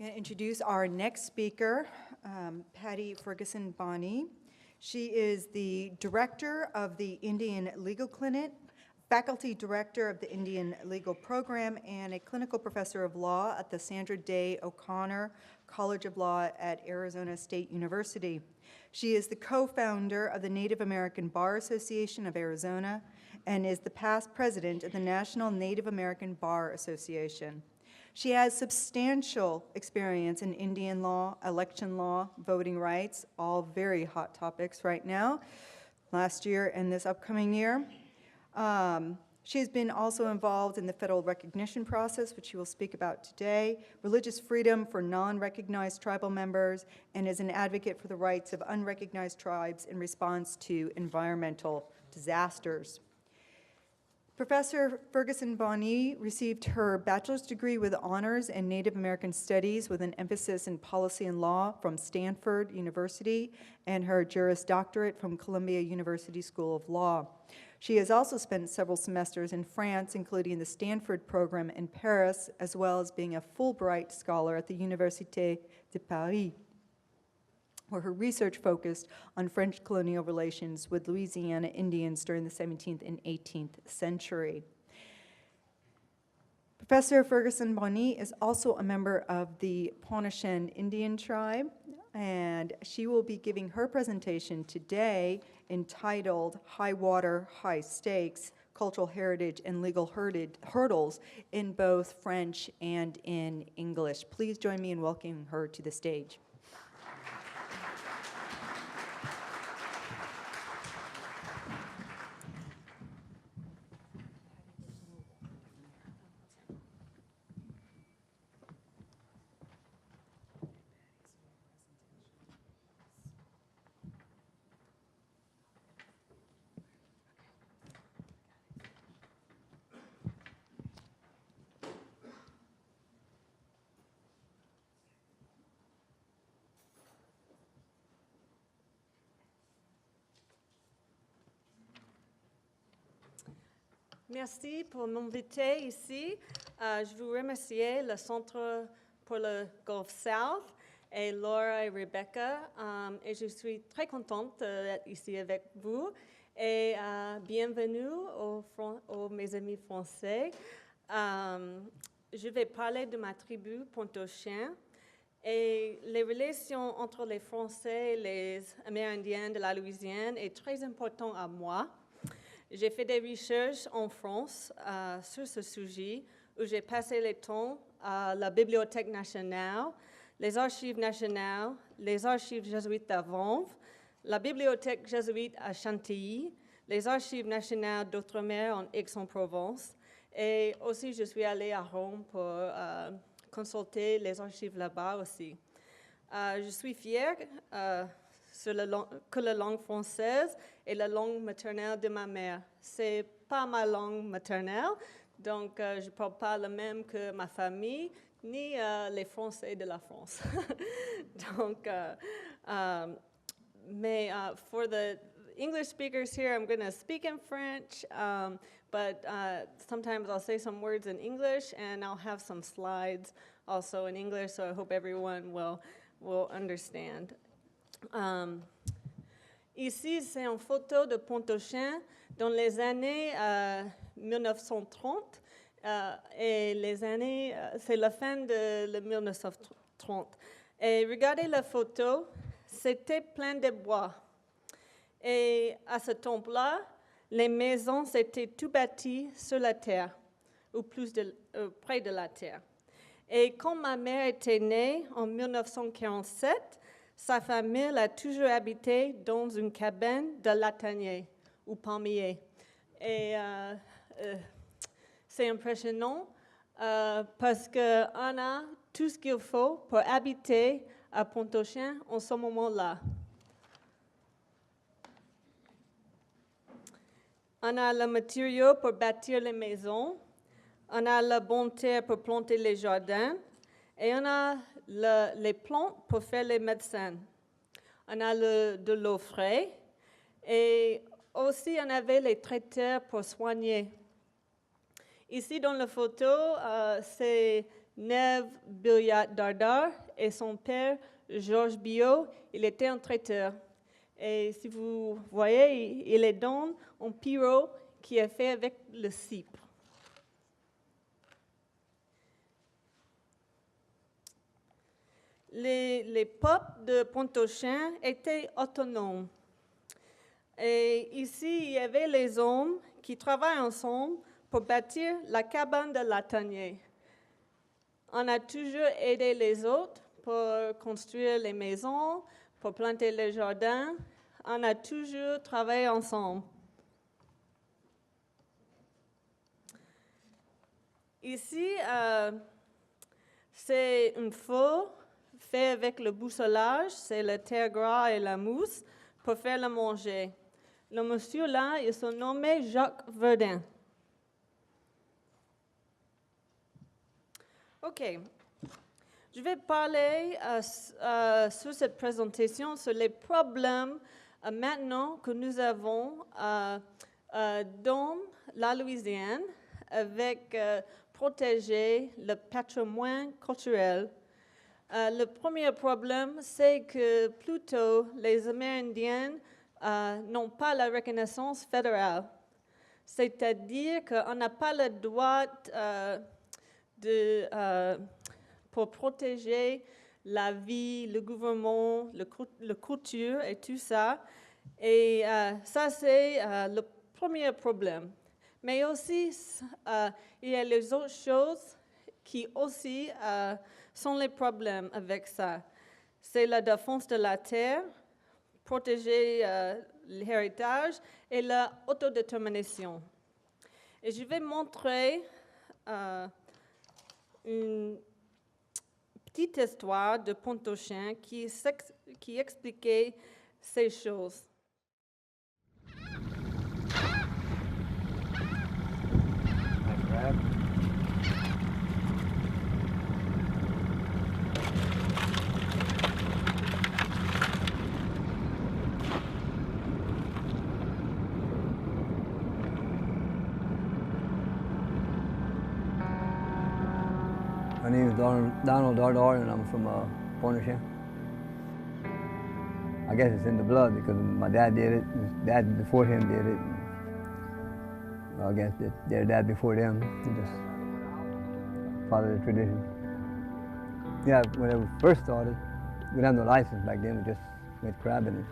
I'm going to introduce our next speaker, Patty Ferguson-Bonney. She is the director of the Indian Legal Clinic, faculty director of the Indian Legal Program, and a clinical professor of law at the Sandra Day O'Connor College of Law at Arizona State University. She is the co-founder of the Native American Bar Association of Arizona and is the past president of the National Native American Bar Association. She has substantial experience in Indian law, election law, voting rights, all very hot topics right now, last year and this upcoming year. She's been also involved in the federal recognition process, which she will speak about today, religious freedom for non-recognized tribal members, and is an advocate for the rights of unrecognized tribes in response to environmental disasters. Professor Ferguson-Bonney received her bachelor's degree with honors in Native American Studies with an emphasis in policy and law from Stanford University and her Juris Doctorate from Columbia University School of Law. She has also spent several semesters in France, including the Stanford program in Paris, as well as being a Fulbright scholar at the Université de Paris, where her research focused on French colonial relations with Louisiana Indians during the 17th and 18th century. Professor Ferguson-Bonney is also a member of the Ponashen Indian tribe, and she will be giving her presentation today entitled High Water, High Stakes, Cultural Heritage and Legal Hurdles in both French and in English. Please join me in welcoming her to the stage. Merci pour m'inviter ici. Je vous remercie le Centre pour le Gulf South et Laura et Rebecca. Et je suis très contente d'être ici avec vous. Et bienvenue aux mes amis français. Je vais parler de ma tribu Pontochin. Et les relations entre les Français et les Amérindiens de la Louisiane est très important à moi. J'ai fait des recherches en France sur ce sujet, où j'ai passé le temps à la Bibliothèque nationale, les Archives nationales, les Archives jésuites à Vanves, la Bibliothèque jésuite à Chantilly, les Archives nationales d'Outre-mer en Aix-en-Provence, et aussi je suis allée à Rome pour consulter les archives là-bas aussi. Je suis fière que la langue française est la langue maternelle de ma mère. C'est pas ma langue maternelle, donc je ne parle pas le même que ma famille, ni les Français de la France. Donc, for the English speakers here, I'm going to speak in French, but sometimes I'll say some words in English, and I'll have some slides also in English, so I hope everyone will understand. Ici, c'est une photo de Pontochin dans les années 1930 et les années, c'est la fin de 1930. Et regardez la photo, c'était plein de bois. Et à ce temps-là, les maisons étaient tout bâties sur la terre, ou près de la terre. Et quand ma mère était née en 1947, sa famille a toujours habité dans une cabane de latanier ou palmier. Et c'est impressionnant parce qu'on a tout ce qu'il faut pour habiter à Pontochin en ce moment-là. On a le matériau pour bâtir les maisons, on a la bonne terre pour planter les jardins, et on a les plantes pour faire les médecins. On a de l'eau fraîche et aussi on avait les traiteurs pour soigner. Ici dans la photo, c'est Neve Billiat Dardar et son père, Georges Biot, il était un traiteur. Et si vous voyez, il est dans un pirogue qui est fait avec le cypre. Les peuples de Pontchartrain étaient autonomes. Et ici, il y avait les hommes qui travaillent ensemble pour bâtir la cabane de latanier. On a toujours aidé les autres pour construire les maisons, pour planter les jardins. On a toujours travaillé ensemble. Ici, c'est un feu fait avec le boussolage, c'est le terre gras et la mousse pour faire le manger. Le monsieur là, il se nommait Jacques Verdun. OK. Je vais parler sur cette présentation sur les problèmes maintenant que nous avons dans la Louisiane avec protéger le patrimoine culturel. Le premier problème, c'est que plutôt les Amérindiens n'ont pas la reconnaissance fédérale. C'est-à-dire qu'on n'a pas le droit pour protéger la vie, le gouvernement, la culture et tout ça. Et ça, c'est le premier problème. Mais aussi, il y a les autres choses qui aussi sont les problèmes avec ça. C'est la défense de la terre, protéger l'héritage et l'autodétermination. Et je vais montrer une petite histoire de Pontchartrain qui expliquait ces choses. My name is Donald Dardar, and I'm from Pontchartrain. I guess it's in the blood because my dad did it, his dad before him did it. I guess their dad before them, they just followed the tradition. Yeah, when it first started, we didn't have no license back then, we just went crabbing.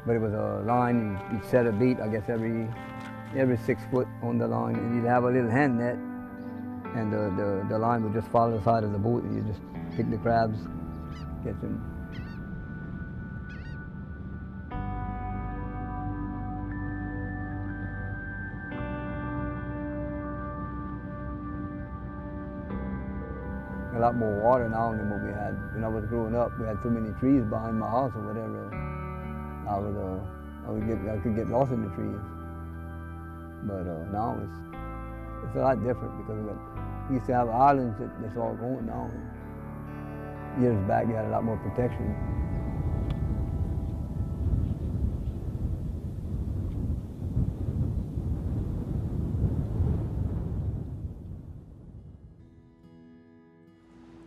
But it was a line, you'd set a beat, I guess every 6 foot on the line, and you'd have a little hand net, and the line would just follow the side of the boat, and you just pick the crabs, get them. A lot more water now than what we had when I was growing up. We had too many trees behind my house or whatever. I could get lost in the trees. But now it's a lot different because we used to have islands that's all going now. Years back, you had a lot more protection.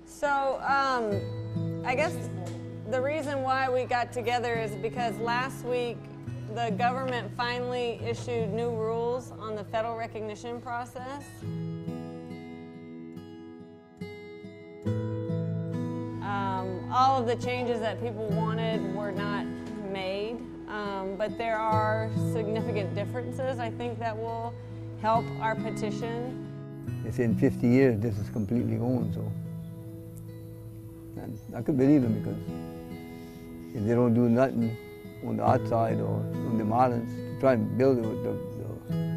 So, I guess the reason why we got together is because last week the government finally issued new rules on the federal recognition process. All of the changes that people wanted were not made, but there are significant differences, I think, that will help our petition. They say in 50 years this is completely gone, so. And I could believe them because if they don't do nothing on the outside or on the islands to try and build it with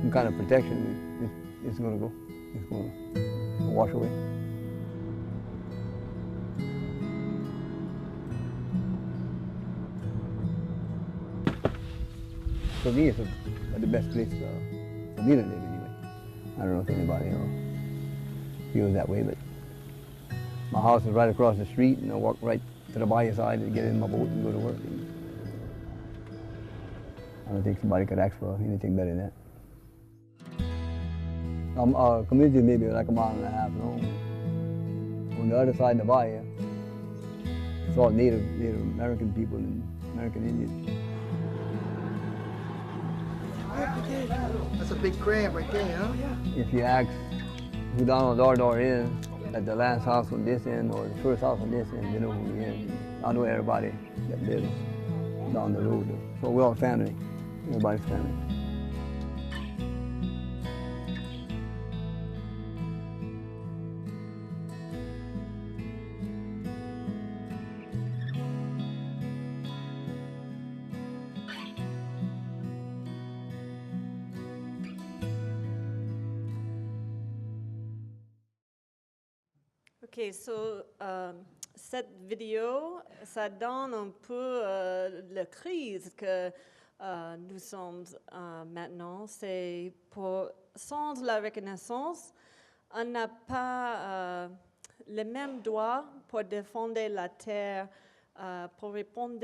some kind of protection, it's going to go. It's going to wash away. For me, it's the best place for me to live anyway. I don't know if anybody feels that way, but my house is right across the street, and I walk right to the bayou side and get in my boat and go to work. I don't think somebody could ask for anything better than that. Our community may be like a mile and a half long. On the other side of the bayou, it's all Native American people and American Indians. That's a big crab right there, huh? If you ask who Donald Dardar is, at the last house on this end or the first house on this end, they know who he is. I know everybody that lives down the road. So we're all family, everybody's family. OK, so, cette vidéo, ça donne un peu la crise que nous sommes maintenant. C'est sans la reconnaissance, on n'a pas le même droit pour défendre la terre, pour répondre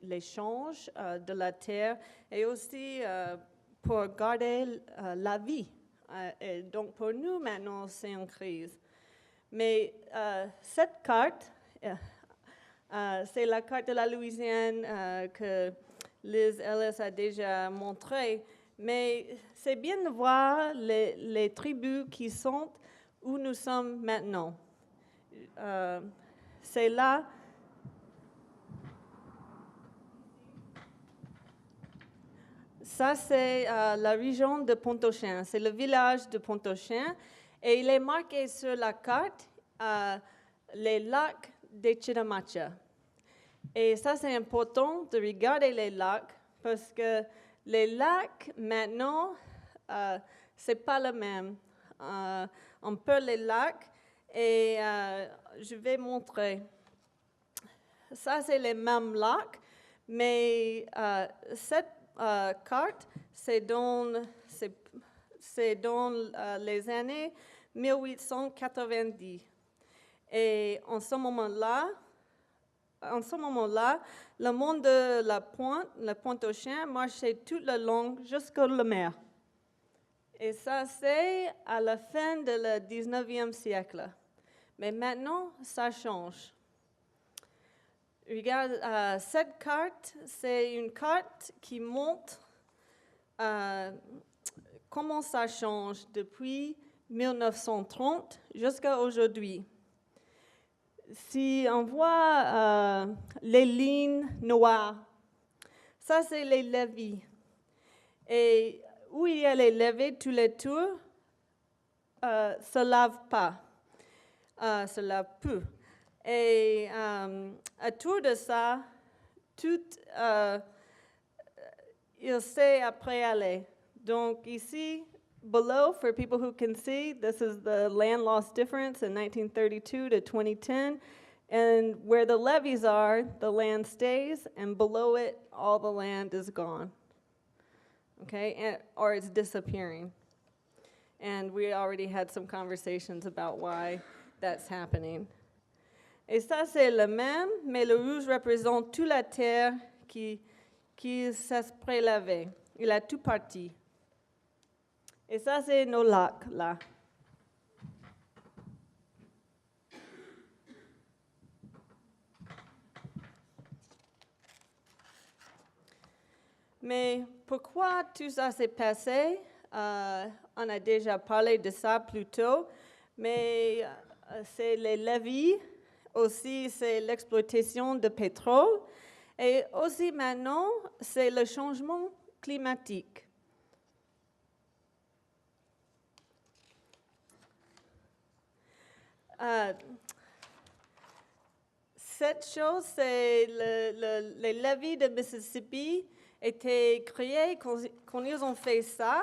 l'échange de la terre et aussi pour garder la vie. Et donc, pour nous, maintenant, c'est une crise. Mais cette carte, c'est la carte de la Louisiane que Liz Ellis a déjà montrée. Mais c'est bien de voir les tribus qui sont où nous sommes maintenant. C'est là. Ça, c'est la région de Pontchartrain. C'est le village de Pontchartrain. Et il est marqué sur la carte les lacs de Chiramacha. Et ça, c'est important de regarder les lacs parce que les lacs, maintenant, ce n'est pas le même. On peut les lacs et je vais montrer. Ça, c'est les mêmes lacs, mais cette carte, c'est dans les années 1890. Et en ce moment-là, le monde de la pointe, le Pontchartrain, marchait tout le long jusqu'à la mer. Et ça, c'est à la fin du 19e siècle. Mais maintenant, ça change. Regarde, cette carte, c'est une carte qui montre comment ça change depuis 1930 jusqu'à aujourd'hui. Si on voit les lignes noires, ça c'est les levies. Et où il y a les levies, tous les tours, se lavent pas, se lavent peu. Et autour de ça, tout, il sait après aller. Donc ici, below, for people who can see, this is the land loss difference in 1932 to 2010. And where the levees are, the land stays, and below it, all the land is gone. Okay, or it's disappearing. And we already had some conversations about why that's happening. Et ça, c'est le même, mais le rouge représente toute la terre qui s'est prélevée. Il a tout parti. Et ça, c'est nos lacs, là. Mais pourquoi tout ça s'est passé? On a déjà parlé de ça plus tôt, mais c'est les levies, aussi c'est l'exploitation de pétrole, et aussi maintenant, c'est le changement climatique. Cette chose, c'est les levees de Mississippi étaient créés quand ils ont fait ça.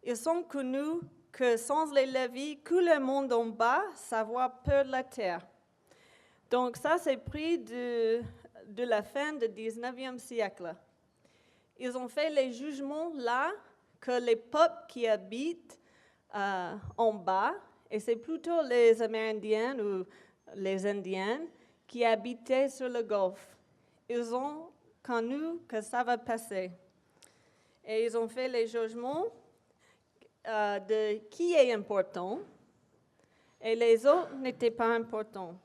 Ils ont connu que sans les levees, tout le monde en bas, ça va perdre la terre. Donc ça, c'est pris de la fin du 19e siècle. Ils ont fait les jugements là que les peuples qui habitent en bas, et c'est plutôt les Amérindiens ou les Indiens qui habitaient sur le golfe. Ils ont connu que ça va passer. Et ils ont fait les jugements de qui est important. et les autres n'étaient pas importants.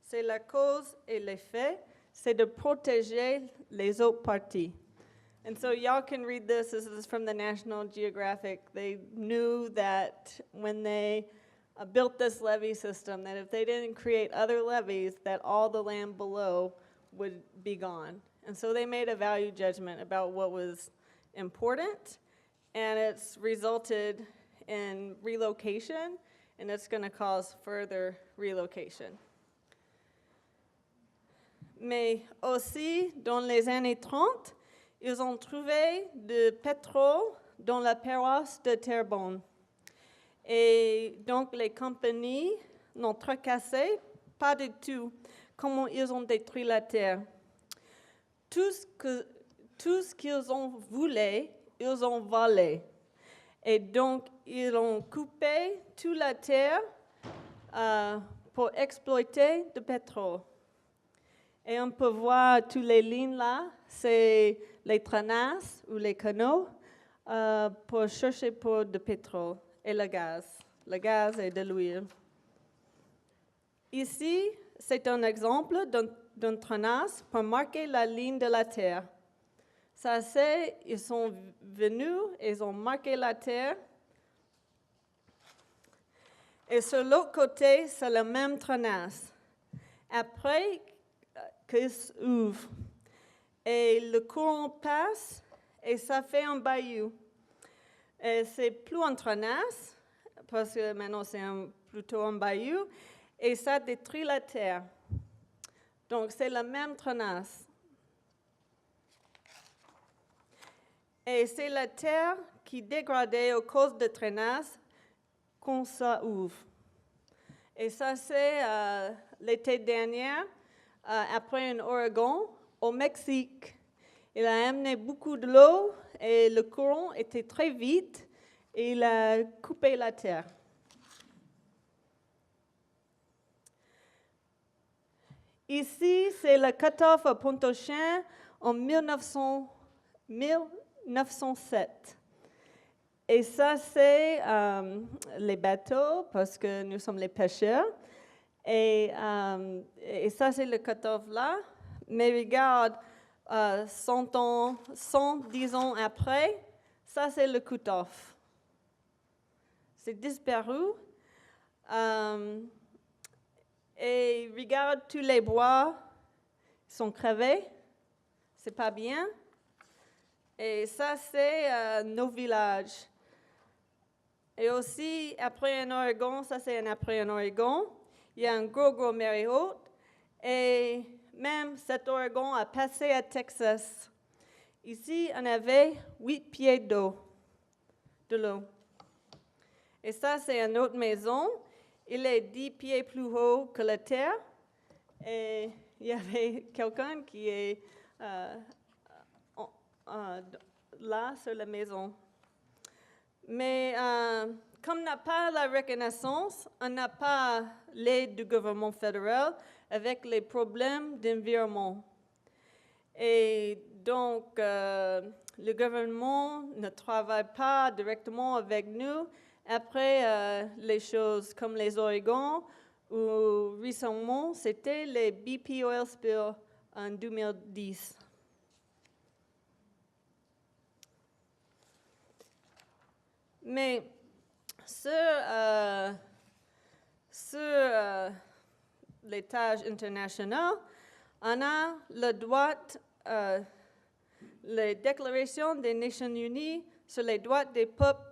C'est la cause et l'effet, c'est de protéger les autres parties. And so y'all can read this. This is from the National Geographic. They knew that when they built this levee system, that if they didn't create other levees, that all the land below would be gone. And so they made a value judgment about what was important, and it's resulted in relocation, and it's going to cause further relocation. Mais aussi, dans les années 30, ils ont trouvé du pétrole dans la paroisse de Terrebonne. Et donc, les compagnies n'ont tracassé pas du tout comment ils ont détruit la terre. Tout ce qu'ils ont voulu, ils ont volé. Et donc, ils ont coupé toute la terre pour exploiter le pétrole. Et on peut voir toutes les lignes là, c'est les traînasses ou les canaux pour chercher pour du pétrole et le gaz et de l'huile. Ici, c'est un exemple d'un traînasse pour marquer la ligne de la terre. Ça, c'est, ils sont venus, ils ont marqué la terre. Et sur l'autre côté, c'est la même traînasse. Après, qu'il s'ouvre. Et le courant passe et ça fait un bayou. Et c'est plus un traînasse, parce que maintenant c'est plutôt un bayou, et ça détruit la terre. Donc c'est la même traînasse. Et c'est la terre qui dégradait à cause de traînasse quand ça ouvre. Et ça c'est l'été dernier. Après un ouragan au Mexique. Il a amené beaucoup de l'eau et le courant était très vite et il a coupé la terre. Ici, c'est le cut-off à Pointe-aux-Chênes en 1907. Et ça, c'est les bateaux, parce que nous sommes les pêcheurs. Et ça, c'est le cut-off là. Mais regarde, 110 ans après, ça, c'est le cut-off. C'est disparu. Et regarde, tous les bois sont crevés. C'est pas bien. Et ça, c'est nos villages. Et aussi, après un ouragan, ça, c'est après un ouragan. Il y a un gros marée haute et même cet ouragan a passé à Texas. Ici, on avait 8 pieds de l'eau. Et ça, c'est une autre maison. Il est 10 pieds plus haut que la terre. Et il y avait quelqu'un qui est là sur la maison. Mais comme on n'a pas la reconnaissance, on n'a pas l'aide du gouvernement fédéral avec les problèmes d'environnement. Et donc, le gouvernement ne travaille pas directement avec nous après les choses comme les ouragans ou récemment, c'était les BP oil spill en 2010. Mais sur l'étage international, on a le droit, la Déclaration des Nations Unies sur les droits des peuples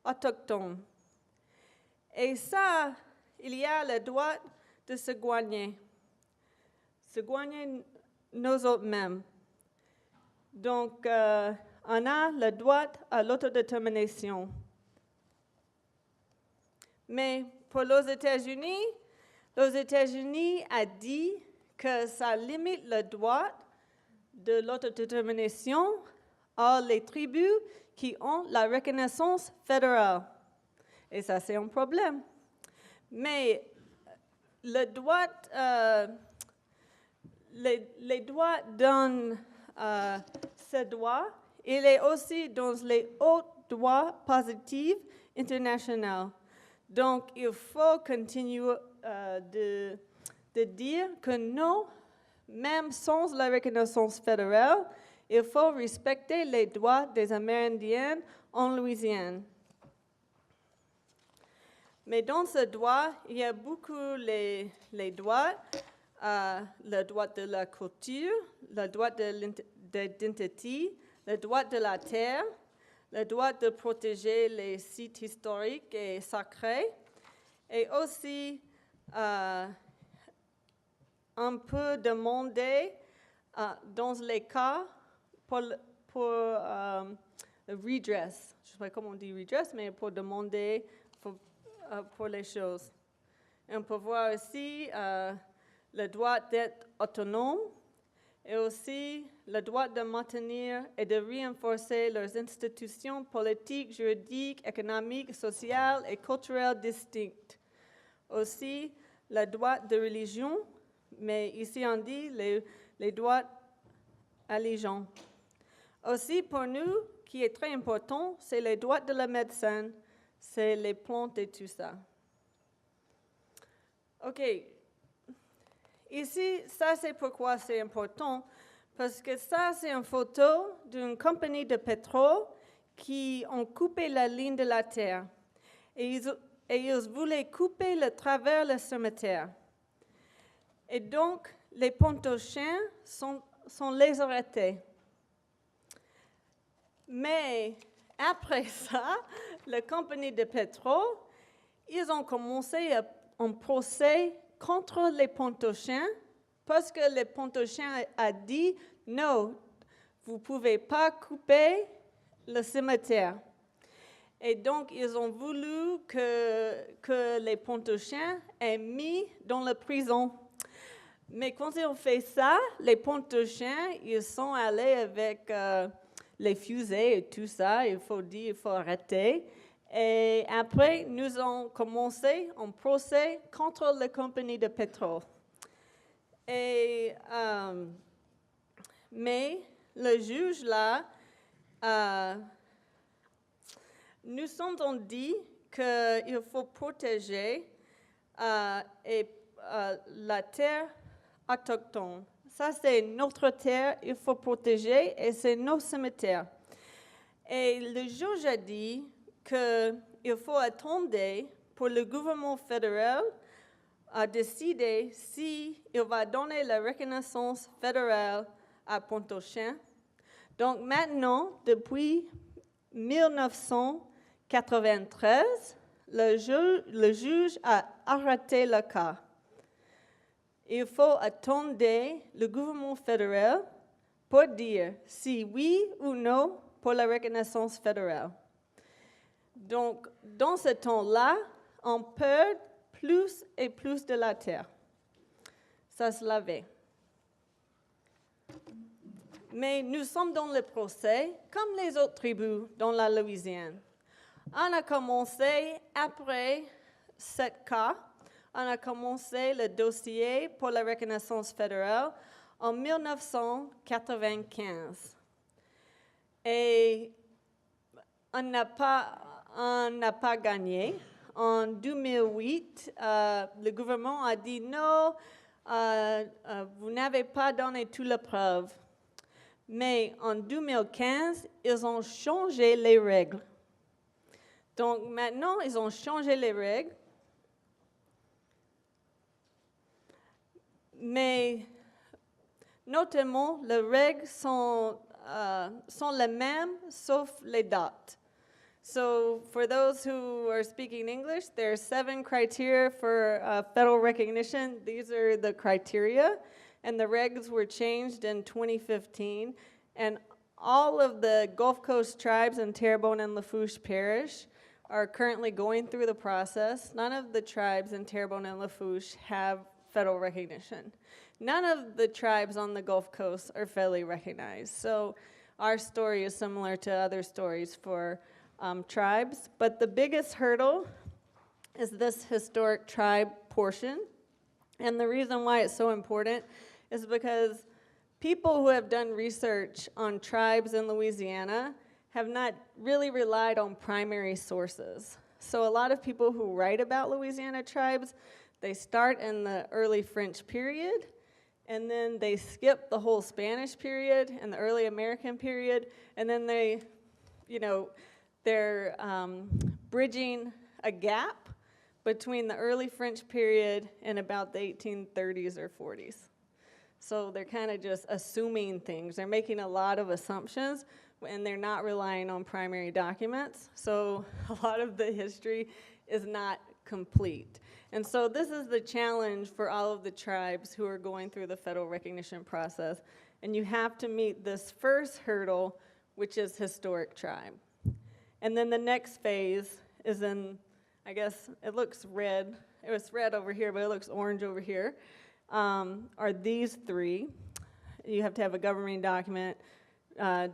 autochtones. Et ça, il y a le droit de se gagner nous autres-mêmes. Donc, on a le droit à l'autodétermination. Mais pour les États-Unis a dit que ça limite le droit de l'autodétermination à les tribus qui ont la reconnaissance fédérale. Et ça, c'est un problème. Mais le droit, les droits donnent ce droit, il est aussi dans les autres droits positifs internationaux. Donc, il faut continuer de dire que non, même sans la reconnaissance fédérale, il faut respecter les droits des Amérindiens en Louisiane. Mais dans ce droit, il y a beaucoup les droits, le droit de la culture, le droit de l'identité, le droit de la terre, le droit de protéger les sites historiques et sacrés, et aussi on peut demander dans les cas pour redress, je ne sais pas comment on dit redress, mais pour demander pour les choses. Et on peut voir aussi le droit d'être autonome et aussi le droit de maintenir et de renforcer leurs institutions politiques, juridiques, économiques, sociales et culturelles distinctes. Aussi, le droit de religion, mais ici on dit les droits allégeants. Aussi, pour nous, qui est très important, c'est les droits de la médecine, c'est les plantes et tout ça. OK. Ici, ça c'est pourquoi c'est important, parce que ça c'est une photo d'une compagnie de pétrole qui ont coupé la ligne de la terre. Et ils voulaient couper le travers le cimetière. Et donc, les Pontochiens sont les arrêtés. Mais après ça, la compagnie de pétrole, ils ont commencé un procès contre les Pontochiens parce que les Pontochiens a dit non, vous ne pouvez pas couper le cimetière. Et donc, ils ont voulu que les Pontochiens aient mis dans la prison. Mais quand ils ont fait ça, les Pontochiens, ils sont allés avec les fusées et tout ça. Il faut dire, il faut arrêter. Et après, nous avons commencé un procès contre la compagnie de pétrole. Et, mais le juge là, nous avons dit qu'il faut protéger la terre autochtone. Ça, c'est notre terre, il faut protéger et c'est nos cimetières. Et le juge a dit qu'il faut attendre pour le gouvernement fédéral à décider s'il va donner la reconnaissance fédérale à Pontochin. Donc maintenant, depuis 1993, le juge a arrêté le cas. Il faut attendre le gouvernement fédéral pour dire si oui ou non pour la reconnaissance fédérale. Donc, dans ce temps-là, on perd plus et plus de la terre. Ça se lavait. Mais nous sommes dans le procès, comme les autres tribus dans la Louisiane. On a commencé, après ce cas, on a commencé le dossier pour la reconnaissance fédérale en 1995. Et on n'a pas gagné. En 2008, le gouvernement a dit non, vous n'avez pas donné toutes les preuves. Mais en 2015, ils ont changé les règles. Donc maintenant, ils ont changé les règles. Mais notamment, les règles sont les mêmes, sauf les dates. So for those who are speaking English, there are 7 criteria for federal recognition. These are the criteria, and the regs were changed in 2015. And all of the Gulf Coast tribes in Terrebonne and Lafourche Parish are currently going through the process. None of the tribes in Terrebonne and Lafourche have federal recognition. None of the tribes on the Gulf Coast are federally recognized. So our story is similar to other stories for tribes, but the biggest hurdle is this historic tribe portion. And the reason why it's so important is because people who have done research on tribes in Louisiana have not really relied on primary sources. So a lot of people who write about Louisiana tribes, they start in the early French period, and then they skip the whole Spanish period and the early American period, and then they're bridging a gap between the early French period and about the 1830s or 40s. So they're kind of just assuming things. They're making a lot of assumptions, and they're not relying on primary documents. So a lot of the history is not complete. And so this is the challenge for all of the tribes who are going through the federal recognition process. And you have to meet this first hurdle, which is historic tribe. And then the next phase is in, I guess it looks red. It was red over here, but it looks orange over here, are these three. You have to have a governing document,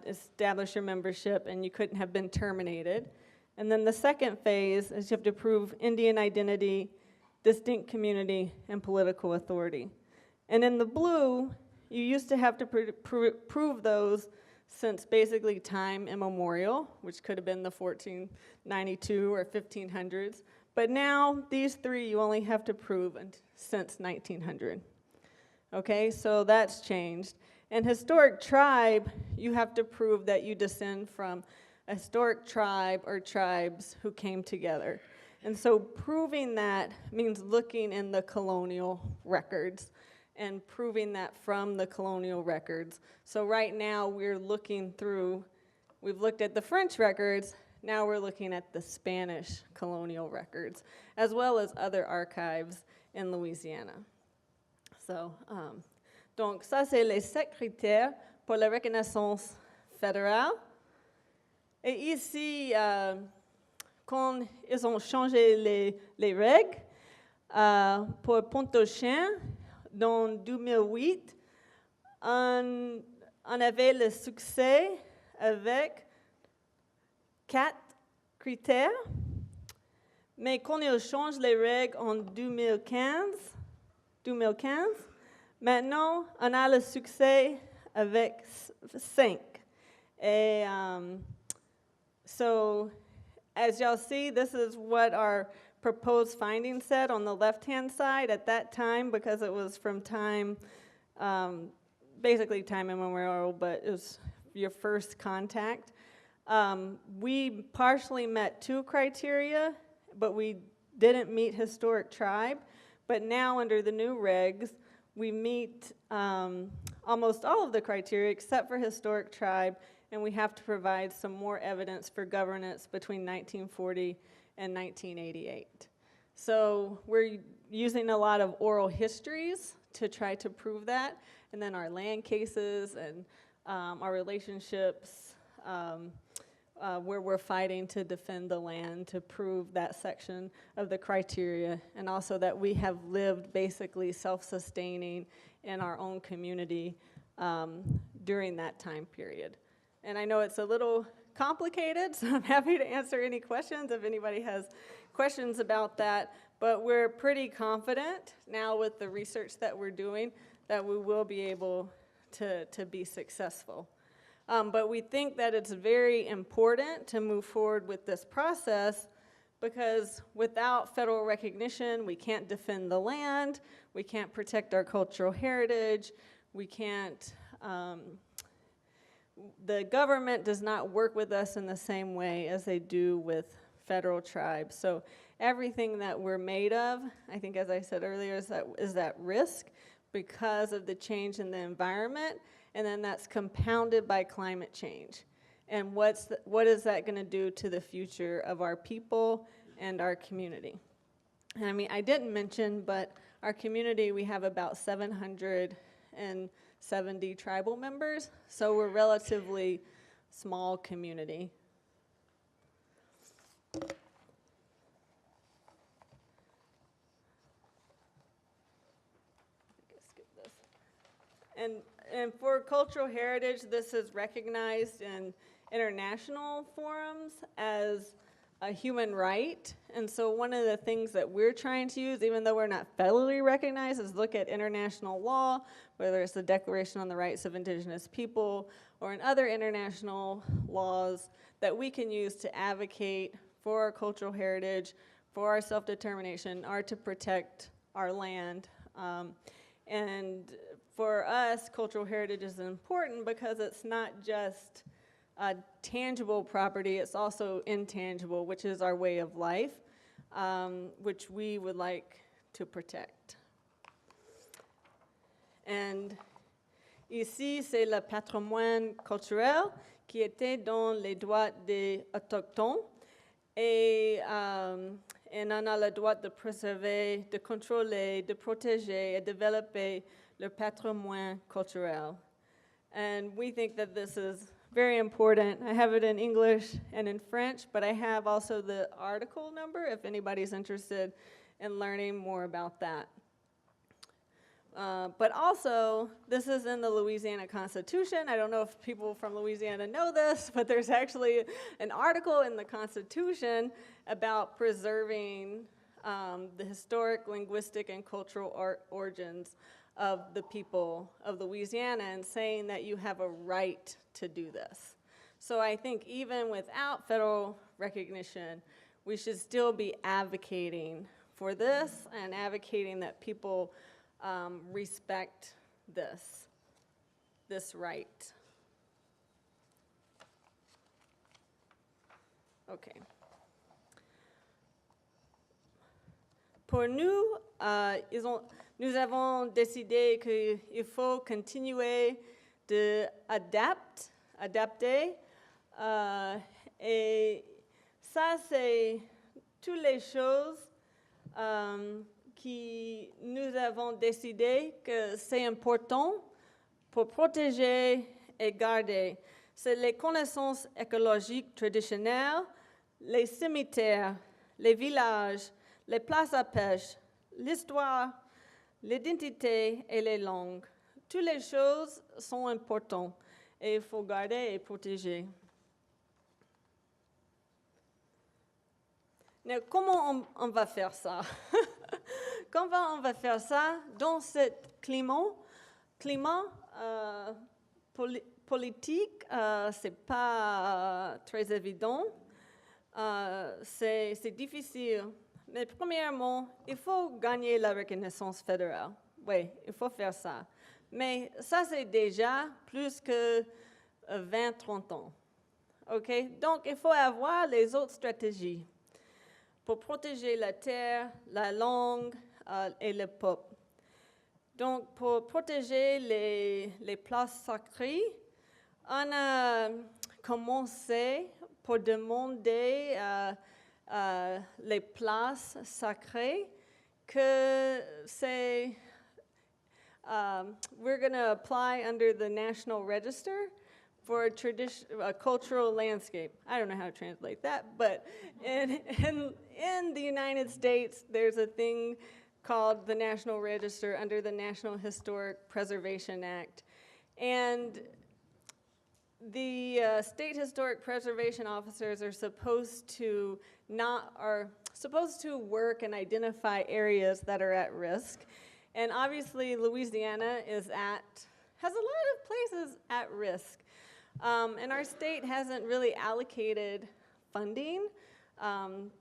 establish your membership, and you couldn't have been terminated. And then the second phase is you have to prove Indian identity, distinct community, and political authority. And in the blue, you used to have to prove those since basically time immemorial, which could have been the 1492 or 1500s. But now, these three you only have to prove since 1900. Okay, so that's changed. And historic tribe, you have to prove that you descend from a historic tribe or tribes who came together. And so proving that means looking in the colonial records and proving that from the colonial records. So right now we're looking through, we've looked at the French records, now we're looking at the Spanish colonial records, as well as other archives in Louisiana. So, donc ça c'est les 7 critères pour la reconnaissance fédérale. Et ici, quand ils ont changé les règles pour Pontchartrain, dans 2008, on avait le succès avec 4 critères, mais quand ils changent les règles en 2015, maintenant, on a le succès avec 5. And so, as y'all see, this is what our proposed findings said on the left-hand side at that time, because it was from time, basically time immemorial, but it was your first contact. We partially met 2 criteria, but we didn't meet historic tribe. But now, under the new regs, we meet almost all of the criteria except for historic tribe, and we have to provide some more evidence for governance between 1940 and 1988. So we're using a lot of oral histories to try to prove that, and then our land cases and our relationships where we're fighting to defend the land to prove that section of the criteria, and also that we have lived basically self-sustaining in our own community during that time period. And I know it's a little complicated, so I'm happy to answer any questions if anybody has questions about that. But we're pretty confident now with the research that we're doing that we will be able to be successful. But we think that it's very important to move forward with this process because without federal recognition, we can't defend the land, we can't protect our cultural heritage, we can't, the government does not work with us in the same way as they do with federal tribes. So everything that we're made of, I think as I said earlier, is at risk because of the change in the environment, and then that's compounded by climate change. And what is that going to do to the future of our people and our community? And I mean, I didn't mention, but our community, we have about 770 tribal members, so we're a relatively small community. And for cultural heritage, this is recognized in international forums as a human right. And so one of the things that we're trying to use, even though we're not federally recognized, is look at international law, whether it's the Declaration on the Rights of Indigenous People or in other international laws that we can use to advocate for our cultural heritage, for our self-determination, are to protect our land. And for us, cultural heritage is important because it's not just a tangible property, it's also intangible, which is our way of life, which we would like to protect. And ici, c'est le patrimoine culturel qui était dans les droits des Autochtones. Et on a le droit de préserver, de contrôler, de protéger et développer le patrimoine culturel. And we think that this is very important. I have it in English and in French, but I have also the article number if anybody's interested in learning more about that. But also, this is in the Louisiana Constitution. I don't know if people from Louisiana know this, but there's actually an article in the Constitution about preserving the historic, linguistic, and cultural origins of the people of Louisiana and saying that you have a right to do this. So I think even without federal recognition, we should still be advocating for this and advocating that people respect this right. Okay. Pour nous, nous avons décidé qu'il faut continuer d'adapter, et ça, c'est toutes les choses que nous avons décidé que c'est important pour protéger et garder. C'est les connaissances écologiques traditionnelles, les cimetières, les villages, les places à pêche, l'histoire, l'identité et les langues. Toutes les choses sont importantes et il faut garder et protéger. Mais comment on va faire ça? Comment on va faire ça dans ce climat politique? C'est pas très évident. C'est difficile. Mais premièrement, il faut gagner la reconnaissance fédérale. Oui, il faut faire ça. Mais ça, c'est déjà plus que 20-30 ans. OK? Donc, il faut avoir les autres stratégies pour protéger la terre, la langue et le peuple. Donc, pour protéger les places sacrées, on a commencé pour demander les places sacrées que c'est we're going to apply under the National Register for a cultural landscape. I don't know how to translate that, but in the United States, there's a thing called the National Register under the National Historic Preservation Act. And the state historic preservation officers are supposed to work and identify areas that are at risk. And obviously, Louisiana has a lot of places at risk. And our state hasn't really allocated funding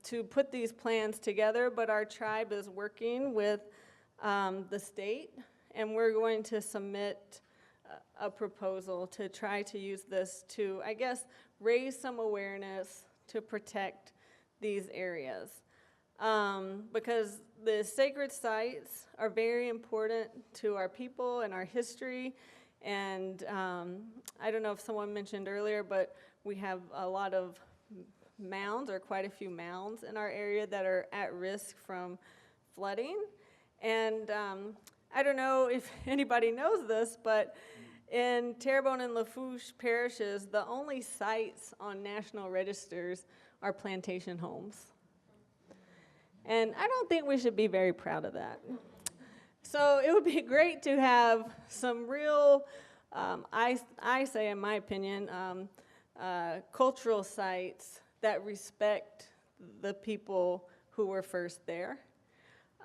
to put these plans together, but our tribe is working with the state, and we're going to submit a proposal to try to use this to, I guess, raise some awareness to protect these areas. Because the sacred sites are very important to our people and our history. And I don't know if someone mentioned earlier, but we have a lot of mounds, or quite a few mounds in our area that are at risk from flooding. And I don't know if anybody knows this, but in Terrebonne and Lafourche parishes, the only sites on national registers are plantation homes. And I don't think we should be very proud of that. So it would be great to have some real, I say in my opinion, cultural sites that respect the people who were first there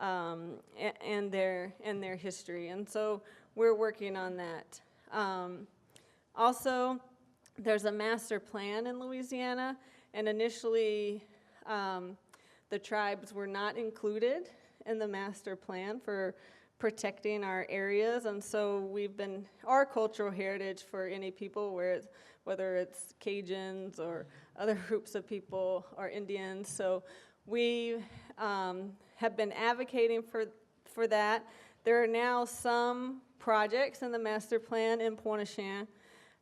and their history. And so we're working on that. Also, there's a master plan in Louisiana, and initially The tribes were not included in the master plan for protecting our areas, and so we've been, our cultural heritage for any people, whether it's Cajuns or other groups of people or Indians, so we have been advocating for that. There are now some projects in the master plan in Pointe-au-Chien,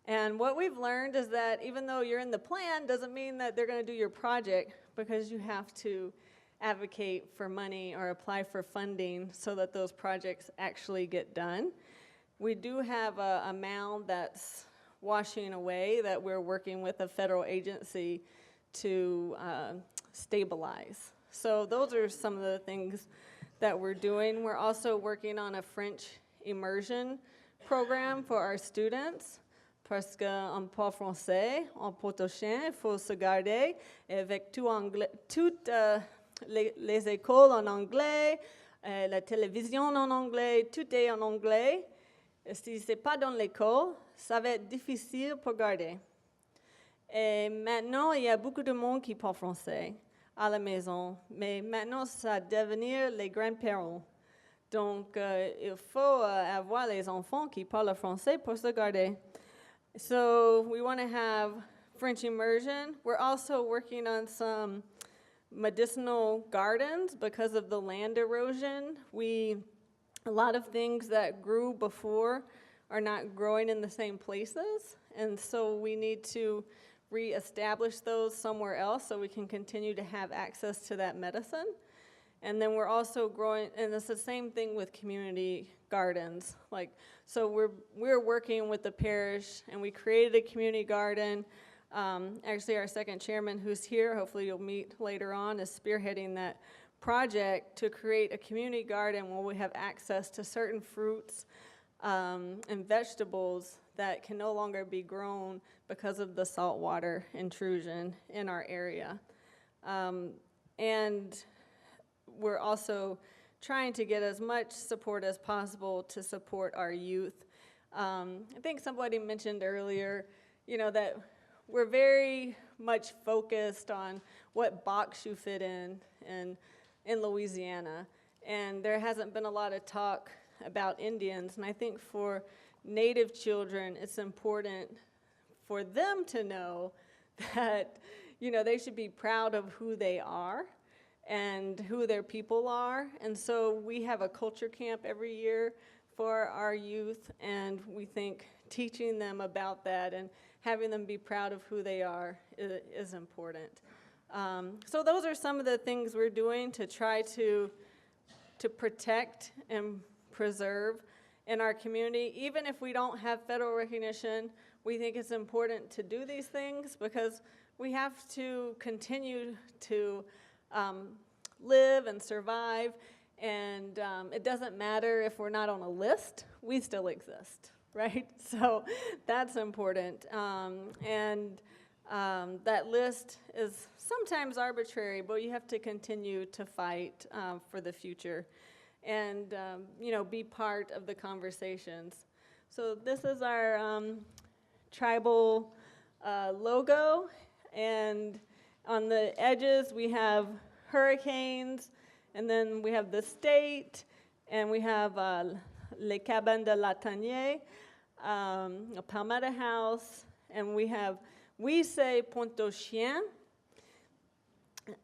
and what we've learned is that even though you're in the plan doesn't mean that they're going to do your project, because you have to advocate for money or apply for funding so that those projects actually get done. We do have a mound that's washing away that we're working with a federal agency to stabilize. So those are some of the things that we're doing. We're also working on a French immersion program for our students, parce qu'on parle français, en Pointe-au-Chien, il faut se garder avec toutes les écoles en anglais, la télévision en anglais, tout est en anglais. Si ce n'est pas dans l'école, ça va être difficile pour garder. Et maintenant, il y a beaucoup de monde qui parle français à la maison, mais maintenant, ça va devenir les grands-parents. Donc, il faut avoir les enfants qui parlent français pour se garder. So, we want to have French immersion. We're also working on some medicinal gardens because of the land erosion. A lot of things that grew before are not growing in the same places, and so we need to reestablish those somewhere else so we can continue to have access to that medicine. And then we're also growing, and it's the same thing with community gardens. So we're working with the parish, and we created a community garden. Actually, our second chairman, who's here, hopefully you'll meet later on, is spearheading that project to create a community garden where we have access to certain fruits and vegetables that can no longer be grown because of the saltwater intrusion in our area. And we're also trying to get as much support as possible to support our youth. I think somebody mentioned earlier, that we're very much focused on what box you fit in Louisiana. And there hasn't been a lot of talk about Indians. And I think for Native children, it's important for them to know that, they should be proud of who they are and who their people are. And so we have a culture camp every year for our youth, and we think teaching them about that and having them be proud of who they are is important. So those are some of the things we're doing to try to protect and preserve in our community. Even if we don't have federal recognition, we think it's important to do these things because we have to continue to live and survive, and it doesn't matter if we're not on a list, we still exist, right? So that's important. That list is sometimes arbitrary, but you have to continue to fight for the future and, be part of the conversations. So this is our tribal logo, and on the edges we have hurricanes, and then we have the state, and we have Les Cabanes de la Tanière, a Palmetto House, and we say Pointe-au-Chien,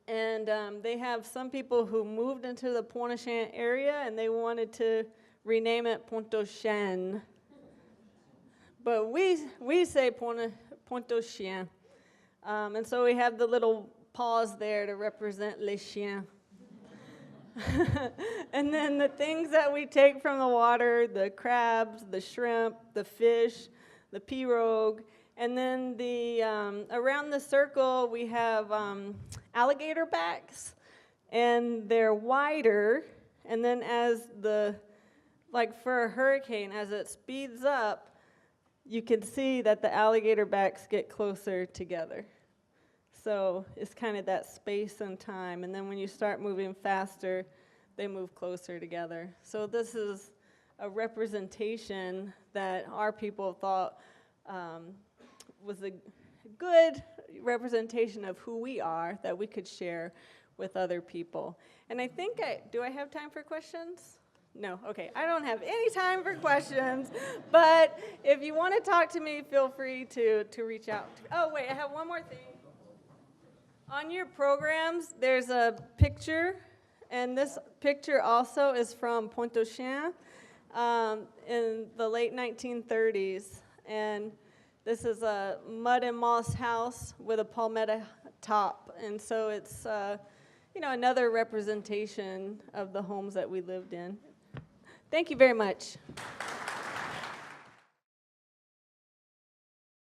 and they have some people who moved into the Pointe-au-Chien area, and they wanted to rename it Pointe-au-Chien. But we say Pointe-au-Chien. And so we have the little paws there to represent les chiens. And then the things that we take from the water, the crabs, the shrimp, the fish, the pirogue, and then around the circle we have alligator backs, and they're wider, and then for a hurricane, as it speeds up, you can see that the alligator backs get closer together. So it's kind of that space and time, and then when you start moving faster, they move closer together. So this is a representation that our people thought was a good, representation of who we are that we could share with other people. And I think do I have time for questions? No, okay, I don't have any time for questions, but if you want to talk to me, feel free to reach out. Oh, wait, I have one more thing. On your programs, there's a picture, and this picture also is from Pointe-aux-Chenes in the late 1930s, and this is a mud and moss house with a palmetto top, and so it's another representation of the homes that we lived in. Thank you very much.